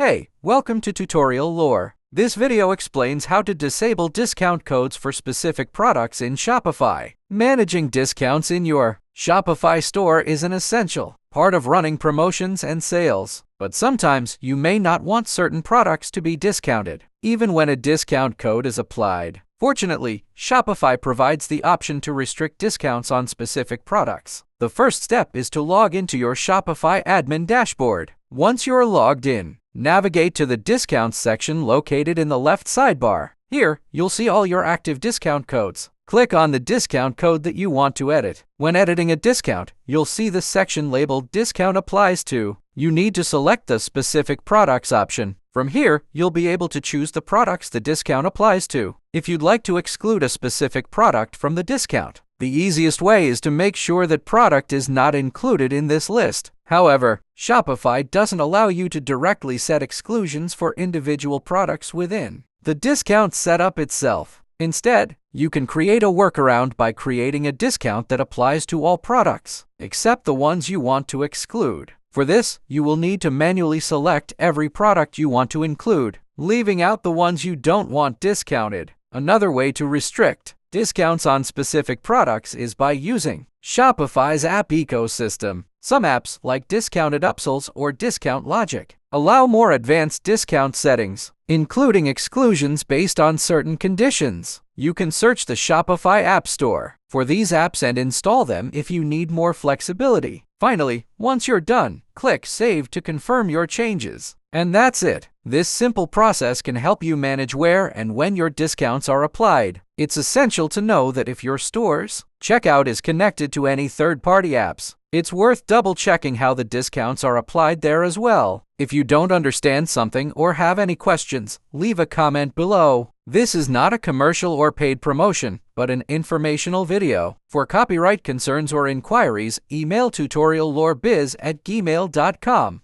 Hey, welcome to Tutorial Lore. This video explains how to disable discount codes for specific products in Shopify. Managing discounts in your Shopify store is an essential part of running promotions and sales. But sometimes you may not want certain products to be discounted, even when a discount code is applied. Fortunately, Shopify provides the option to restrict discounts on specific products. The first step is to log into your Shopify admin dashboard. Once you're logged in, navigate to the Discounts section located in the left sidebar. Here, you'll see all your active discount codes. Click on the discount code that you want to edit. When editing a discount, you'll see the section labeled Discount Applies To. You need to select the Specific Products option. From here, you'll be able to choose the products the discount applies to. If you'd like to exclude a specific product from the discount, the easiest way is to make sure that product is not included in this list. However, Shopify doesn't allow you to directly set exclusions for individual products within the discount setup itself. Instead, you can create a workaround by creating a discount that applies to all products, except the ones you want to exclude. For this, you will need to manually select every product you want to include, leaving out the ones you don't want discounted. Another way to restrict discounts on specific products is by using Shopify's app ecosystem. Some apps, like Discounted Upsells or Discount Logic, allow more advanced discount settings, including exclusions based on certain conditions. You can search the Shopify App Store for these apps and install them if you need more flexibility. Finally, once you're done, click Save to confirm your changes. And that's it. This simple process can help you manage where and when your discounts are applied. It's essential to know that if your store's checkout is connected to any third-party apps, it's worth double-checking how the discounts are applied there as well. If you don't understand something or have any questions, leave a comment below. This is not a commercial or paid promotion, but an informational video. For copyright concerns or inquiries, email tutoriallorebiz@gmail.com.